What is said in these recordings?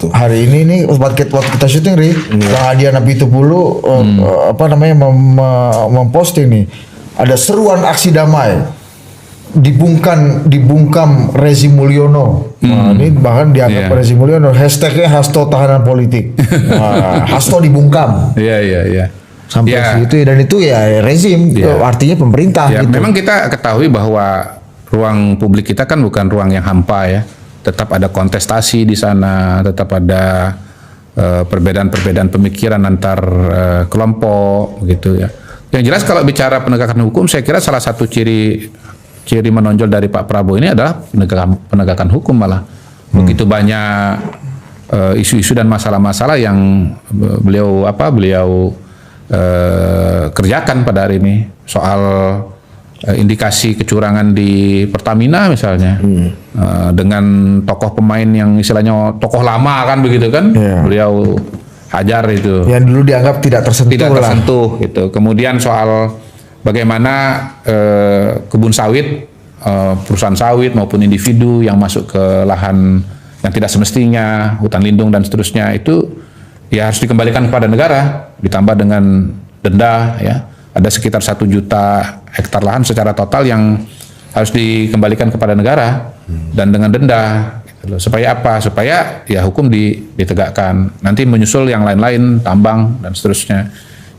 Hari ini nih waktu kita syuting Ri, Bang Adian Apitupulu memposting nih ada seruan aksi damai dibungkam Rezi Mulyono. Nah, ini bahkan dianggap Rezi Mulyono hashtagnya Hasto tahanan politik. Hasto dibungkam. Iya. Sampai segitu ya, dan itu ya rezim, artinya pemerintah gitu. Memang kita ketahui bahwa ruang publik kita kan bukan ruang yang hampa ya. Tetap ada kontestasi di sana, tetap ada perbedaan-perbedaan pemikiran antar kelompok gitu ya. Yang jelas kalau bicara penegakan hukum, saya kira salah satu ciri menonjol dari Pak Prabowo ini adalah penegakan hukum malah. Begitu banyak isu-isu dan masalah-masalah yang beliau kerjakan pada hari ini, soal indikasi kecurangan di Pertamina misalnya, dengan tokoh pemain yang istilahnya tokoh lama kan begitu kan, beliau hajar itu. Yang dulu dianggap tidak tersentuh gitu. Kemudian soal bagaimana kebun sawit, perusahaan sawit maupun individu yang masuk ke lahan yang tidak semestinya, hutan lindung dan seterusnya, itu ya harus dikembalikan kepada negara, ditambah dengan denda ya. Ada sekitar 1 juta hektar lahan secara total yang harus dikembalikan kepada negara dan dengan denda. Supaya apa? Supaya ya hukum ditegakkan. Nanti menyusul yang lain-lain, tambang dan seterusnya.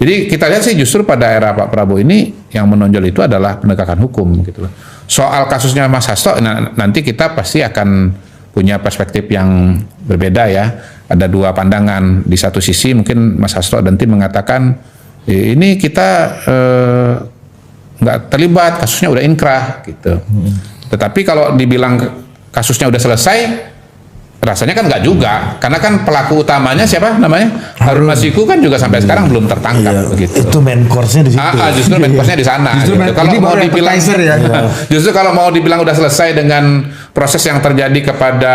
Jadi kita lihat sih justru pada era Pak Prabowo ini yang menonjol itu adalah penegakan hukum gitu loh. Soal kasusnya Mas Hasto, nanti kita pasti akan punya perspektif yang berbeda ya. Ada 2 pandangan. Di satu sisi mungkin Mas Hasto dan tim mengatakan ini kita nggak terlibat, kasusnya udah inkrah gitu. Tetapi kalau dibilang kasusnya udah selesai, rasanya kan nggak juga, karena kan pelaku utamanya siapa namanya, Harun Masiku kan juga sampai sekarang belum tertangkap begitu. Itu main course-nya di situ. Justru main course-nya di sana. Gitu. Kalau mau dibilang justru kalau mau dibilang udah selesai dengan proses yang terjadi kepada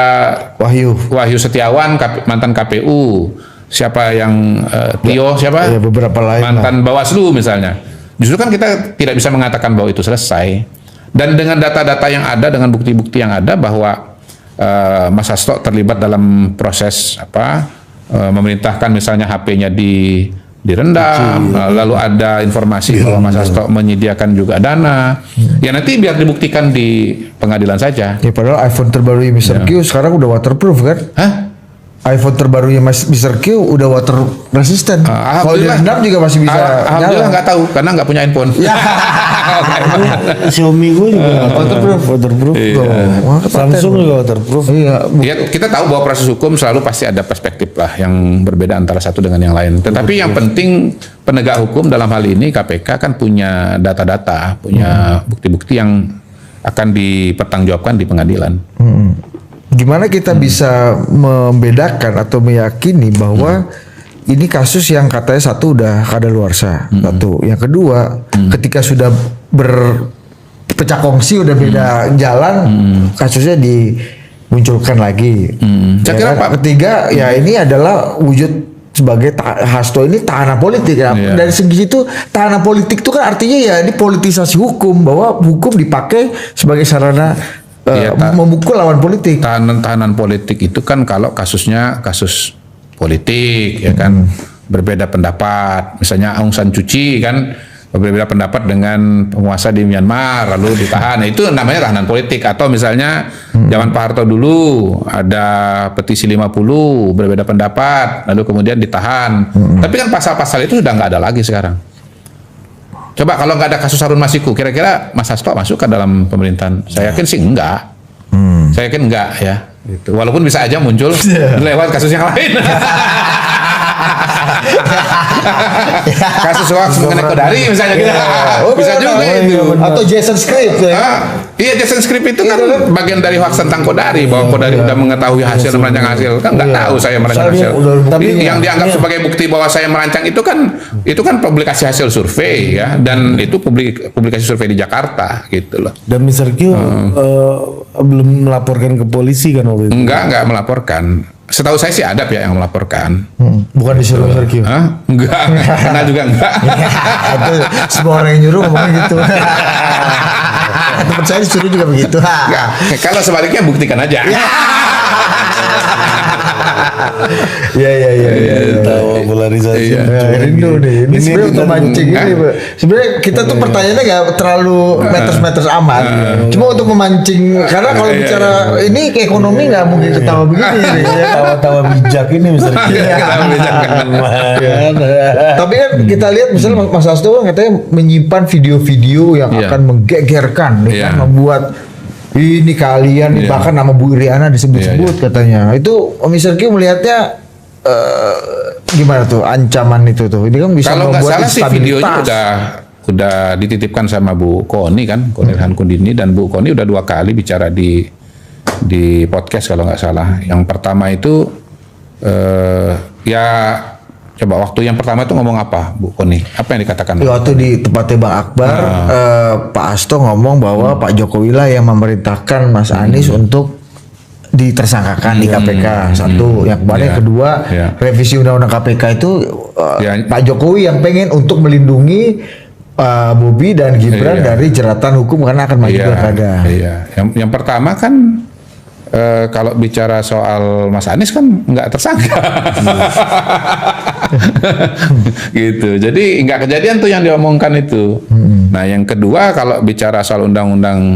Wahyu Setiawan, mantan KPU, siapa yang Tio siapa? Ya, beberapa lain mantan Bawaslu misalnya. Justru kan kita tidak bisa mengatakan bahwa itu selesai. Dan dengan data-data yang ada, dengan bukti-bukti yang ada bahwa Mas Hasto terlibat dalam proses memerintahkan misalnya HP-nya direndam, lalu ada informasi bahwa Mas Hasto menyediakan juga dana. Ya nanti biar dibuktikan di pengadilan saja. Ya padahal iPhone terbaru Mr. Q sekarang udah waterproof kan? Hah? iPhone terbarunya Mr. Q udah water resistant. Kalau direndam juga masih bisa. Alhamdulillah nggak tahu karena nggak punya handphone. Xiaomi gue juga waterproof. Samsung juga waterproof. Ya, kita tahu bahwa proses hukum selalu pasti ada perspektif lah yang berbeda antara satu dengan yang lain. Tetapi yang penting penegak hukum dalam hal ini KPK kan punya data-data, punya bukti-bukti yang akan dipertanggungjawabkan di pengadilan. Gimana kita bisa membedakan atau meyakini bahwa ini kasus yang katanya satu udah kadaluarsa, satu. Yang kedua, ketika sudah berpecah kongsi, udah beda jalan, kasusnya dimunculkan lagi. Saya kira Pak, ketiga, ya ini adalah wujud sebagai Hasto ini tahanan politik ya. Dari segi itu tahanan politik itu kan artinya ya ini politisasi hukum, bahwa hukum dipakai sebagai sarana memukul lawan politik. Tahanan politik itu kan kalau kasusnya kasus politik ya kan, berbeda pendapat, misalnya Aung San Suu Kyi kan berbeda pendapat dengan penguasa di Myanmar lalu ditahan, itu namanya tahanan politik. Atau misalnya zaman Pak Harto dulu ada petisi 50 berbeda pendapat lalu kemudian ditahan. Tapi kan pasal-pasal itu sudah nggak ada lagi sekarang. Coba kalau nggak ada kasus Harun Masiku, kira-kira Mas Hasto masuk ke dalam pemerintahan? Saya yakin sih enggak. Saya yakin enggak ya. Gitu. Walaupun bisa aja muncul lewat kasus yang lain. Kasus hoax mengenai Kodari misalnya gitu. Bisa juga itu. Atau Jason Script ya. Iya, Jason Script itu kan bagian dari hoax tentang Kodari, bahwa Kodari udah mengetahui hasil merancang hasil. Kan nggak tahu saya merancang hasil. Tapi yang dianggap sebagai bukti bahwa saya merancang itu kan publikasi hasil survei ya, dan itu publikasi survei di Jakarta gitu loh. Dan Mr. Q belum melaporkan ke polisi kan waktu itu? Enggak melaporkan. Setahu saya sih ada pihak yang melaporkan. Bukan disuruh Mr. Q? Enggak, kenal juga enggak. Semua orang yang nyuruh ngomongnya gitu. Teman saya disuruh juga begitu. Kalau sebaliknya buktikan aja. Tahu polarisasi. Iya. Rindu nih. Ini sebenarnya untuk mancing ini. Sebenarnya kita tuh pertanyaannya nggak terlalu meters amat. Cuma untuk memancing. Karena kalau bicara ini ke ekonomi nggak mungkin ketawa begini. nih, ya. Tawa-tawa bijak ini misalnya. Tapi kan kita lihat misalnya Mas Hasto kan katanya menyimpan video-video yang Iya. akan menggegerkan, Iya. kan, membuat ini kalian Iya. bahkan nama Bu Iriana disebut-sebut katanya. Itu Mr. Q melihatnya gimana tuh ancaman itu tuh? Ini kan bisa Kalau nggak membuat salah sih videonya instabilitas. udah dititipkan sama Bu Koni kan, Koni Han Kundini, dan Bu Koni udah 2 kali bicara di podcast kalau nggak salah. Yang pertama itu ya coba waktu yang pertama itu ngomong apa Bu Koni? Apa yang dikatakan? Waktu di tempatnya Bang Akbar, Pak Hasto ngomong bahwa Pak Jokowi lah yang memerintahkan Mas Anies untuk ditersangkakan di KPK. Satu, yang kemarin Ya. kedua, Ya. revisi undang-undang KPK itu Ya. Pak Jokowi yang pengen untuk melindungi Bobi dan Gibran Iya. dari jeratan hukum karena akan maju pilkada. Iya. Yang pertama kan kalau bicara soal Mas Anies kan nggak tersangka, gitu. Jadi nggak kejadian tuh yang diomongkan itu. Nah, yang kedua kalau bicara soal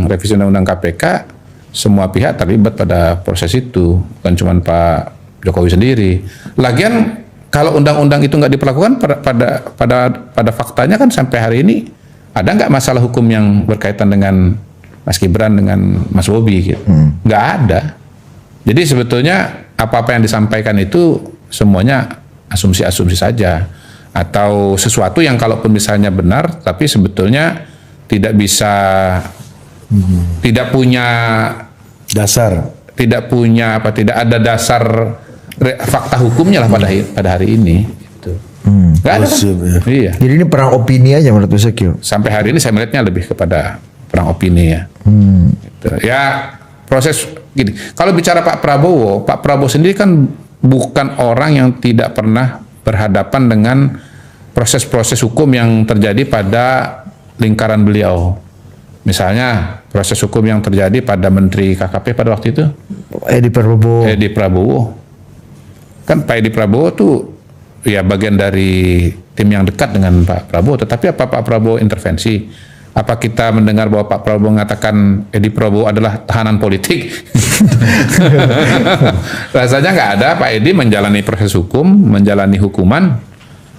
revisi undang-undang KPK, semua pihak terlibat pada proses itu, bukan cuma Pak Jokowi sendiri. Lagian kalau undang-undang itu nggak diperlakukan pada faktanya kan sampai hari ini ada nggak masalah hukum yang berkaitan dengan Mas Gibran dengan Mas Bobi gitu? Nggak ada. Jadi sebetulnya apa-apa yang disampaikan itu semuanya asumsi-asumsi saja, atau sesuatu yang kalaupun misalnya benar tapi sebetulnya tidak bisa tidak punya tidak ada dasar fakta hukumnya lah pada hari ini gitu. Nggak ada kan? Iya. Jadi ini perang opini aja menurut Mas Q. Sampai hari ini saya melihatnya lebih kepada perang opini ya. Gitu. Ya proses gini. Kalau bicara Pak Prabowo sendiri kan bukan orang yang tidak pernah berhadapan dengan proses-proses hukum yang terjadi pada lingkaran beliau. Misalnya proses hukum yang terjadi pada Menteri KKP pada waktu itu, Edi Prabowo. Kan Pak Edi Prabowo tuh ya bagian dari tim yang dekat dengan Pak Prabowo. Tetapi apa Pak Prabowo intervensi? Apa kita mendengar bahwa Pak Prabowo mengatakan Edi Prabowo adalah tahanan politik? Rasanya nggak ada. Pak Edi menjalani proses hukum, menjalani hukuman,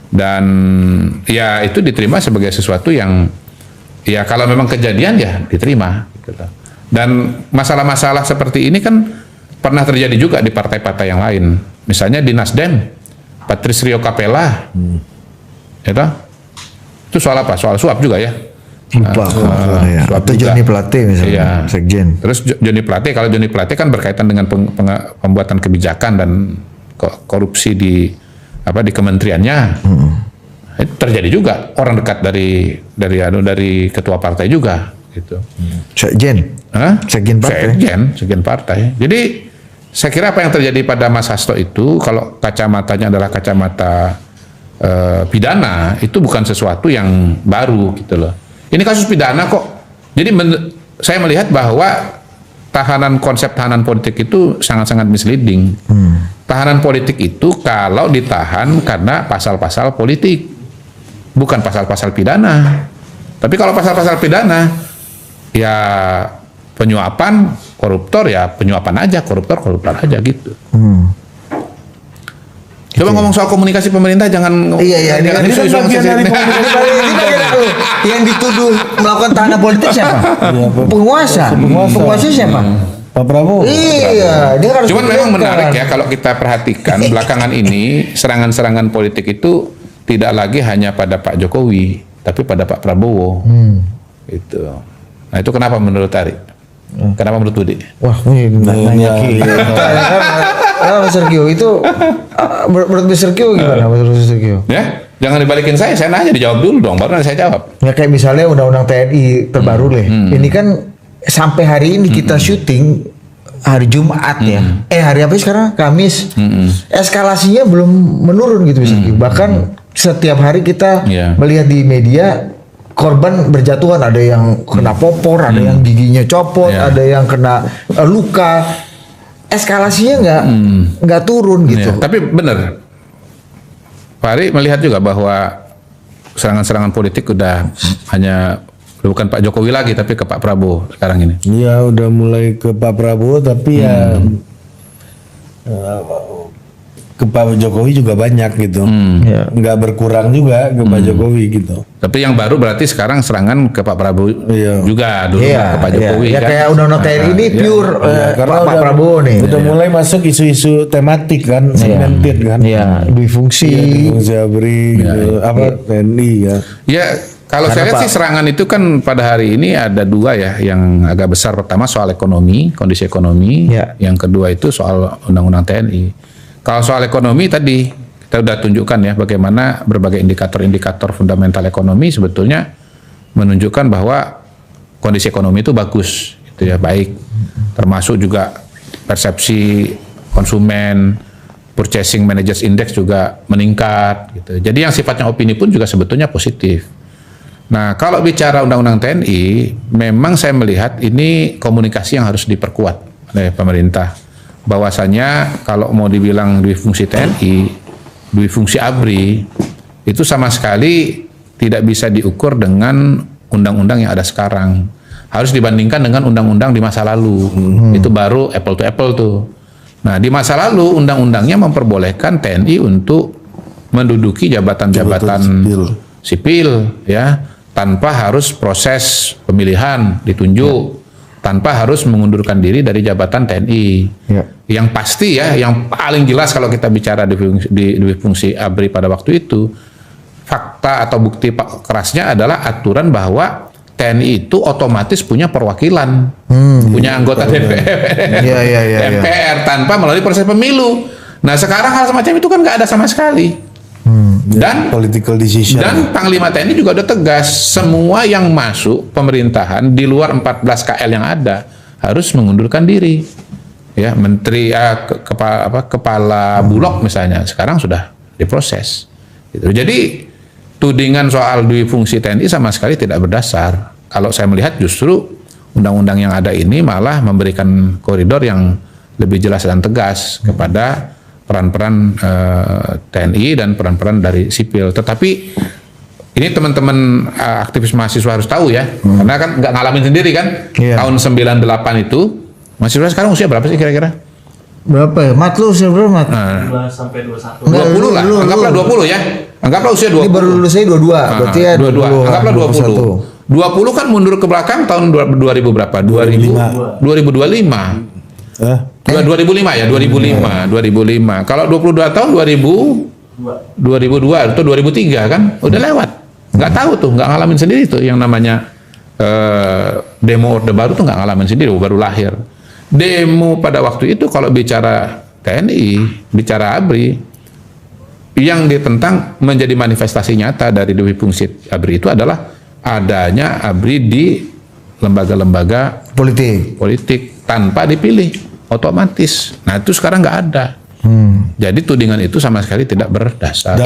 dan ya itu diterima sebagai sesuatu yang ya kalau memang kejadian ya diterima. Gitu. Dan masalah-masalah seperti ini kan pernah terjadi juga di partai-partai yang lain. Misalnya di Nasdem, Patrisrio Capella, itu soal apa? Soal suap juga ya. Suap atau Joni Plate misalnya, iya. Sekjen. Terus Joni Plate, kalau Joni Plate kan berkaitan dengan pembuatan kebijakan dan korupsi di kementeriannya. Itu terjadi juga, orang dekat dari ketua partai juga gitu. Sekjen. Sekjen partai. Sekjen partai. Jadi saya kira apa yang terjadi pada Mas Hasto itu, kalau kacamatanya adalah kacamata pidana, itu bukan sesuatu yang baru gitu loh. Ini kasus pidana kok. Jadi saya melihat bahwa konsep tahanan politik itu sangat-sangat misleading. Tahanan politik itu kalau ditahan karena pasal-pasal politik, bukan pasal-pasal pidana. Tapi kalau pasal-pasal pidana, ya penyuapan, koruptor ya penyuapan aja, koruptor aja gitu. Coba ngomong soal komunikasi pemerintah, jangan Iya, ini kan isu-isu bagian dari yang dituduh melakukan tahanan politik siapa? Penguasa siapa? Pak Prabowo. Iya, dia harus. Cuman memang menarik ya kalau kita perhatikan belakangan ini serangan-serangan politik itu tidak lagi hanya pada Pak Jokowi, tapi pada Pak Prabowo. Itu. Nah itu kenapa menurut Ari? Kenapa menurut Budi? Wah, ini nanya Mas Sergio itu menurut Mas Sergio gimana menurut Mas Sergio? Ya, jangan dibalikin saya nanya, dijawab dulu dong, baru nanti saya jawab. Ya kayak misalnya undang-undang TNI terbaru ini kan sampai hari ini kita syuting hari Jumat ya. Hari apa sih sekarang? Kamis. Eskalasinya belum menurun gitu misalnya. Bahkan setiap hari kita melihat di media korban berjatuhan, ada yang kena popor, ada yang giginya copot, ada yang kena luka. eskalasinya nggak turun gitu. Ya, tapi benar, Pak Ari melihat juga bahwa serangan-serangan politik udah hanya bukan Pak Jokowi lagi, tapi ke Pak Prabowo sekarang ini. Iya, udah mulai ke Pak Prabowo, tapi ya ke Pak Jokowi juga banyak gitu. Ya. Nggak berkurang juga ke Pak Jokowi gitu. Tapi yang baru berarti sekarang serangan ke Pak Prabowo Iya. juga, dulu Iya, ke Pak Jokowi ya kan. kayak undang-undang TNI ini pure Karena Pak Prabowo nih. Udah mulai masuk isu-isu tematik kan, segmented kan. Iya, dui fungsi. Fungsi ABRI gitu, apa TNI ya. Ya, kalau saya lihat sih serangan itu kan pada hari ini ada dua ya yang agak besar. Pertama soal ekonomi, kondisi ekonomi. Ya. Yang kedua itu soal undang-undang TNI. Kalau soal ekonomi tadi kita udah tunjukkan ya bagaimana berbagai indikator-indikator fundamental ekonomi sebetulnya menunjukkan bahwa kondisi ekonomi itu bagus, gitu ya, baik. Termasuk juga persepsi konsumen, purchasing managers index juga meningkat, gitu. Jadi yang sifatnya opini pun juga sebetulnya positif. Nah, kalau bicara undang-undang TNI, memang saya melihat ini komunikasi yang harus diperkuat oleh pemerintah. Bahwasanya kalau mau dibilang dui fungsi TNI, dui fungsi ABRI, itu sama sekali tidak bisa diukur dengan undang-undang yang ada sekarang. Harus dibandingkan dengan undang-undang di masa lalu. Itu baru apple to apple tuh. Nah, di masa lalu undang-undangnya memperbolehkan TNI untuk menduduki jabatan-jabatan sipil ya, tanpa harus proses pemilihan ditunjuk, tanpa harus mengundurkan diri dari jabatan TNI. Ya. Yang pasti ya, yang paling jelas kalau kita bicara di fungsi ABRI pada waktu itu, fakta atau bukti kerasnya adalah aturan bahwa TNI itu otomatis punya perwakilan, punya anggota DPR, Iya. MPR tanpa melalui proses pemilu. Nah, sekarang hal semacam itu kan nggak ada sama sekali. Dan Political decision. dan Panglima TNI juga udah tegas, semua yang masuk pemerintahan di luar 14 KL yang ada harus mengundurkan diri. Ya, menteri kepala bulog misalnya sekarang sudah diproses. Gitu. Jadi tudingan soal dui fungsi TNI sama sekali tidak berdasar. Kalau saya melihat justru undang-undang yang ada ini malah memberikan koridor yang lebih jelas dan tegas kepada peran-peran TNI dan peran-peran dari sipil. Tetapi ini teman-teman aktivis mahasiswa harus tahu ya, karena kan nggak ngalamin sendiri kan. Iya. Tahun 98 itu, mahasiswa sekarang usia berapa sih kira-kira? Berapa ya? Mat lu usia berapa, Mat? 12 sampai 21. 20 lah, anggaplah 20 ya. Anggaplah usia 20. Ini baru lulusnya 22, berarti ya 22. Anggaplah 20. 20 kan mundur ke belakang tahun 2000 berapa? 2025. 2005 ya, 2005. Kalau 22 tahun 2002 atau 2003 kan udah lewat. Nggak tahu tuh, nggak ngalamin sendiri tuh yang namanya demo Orde Baru tuh nggak ngalamin sendiri, baru lahir. Demo pada waktu itu kalau bicara TNI, bicara ABRI, yang ditentang menjadi manifestasi nyata dari dui fungsi ABRI itu adalah adanya ABRI di lembaga-lembaga politik tanpa dipilih otomatis. Nah itu sekarang nggak ada. Jadi tudingan itu sama sekali tidak berdasar.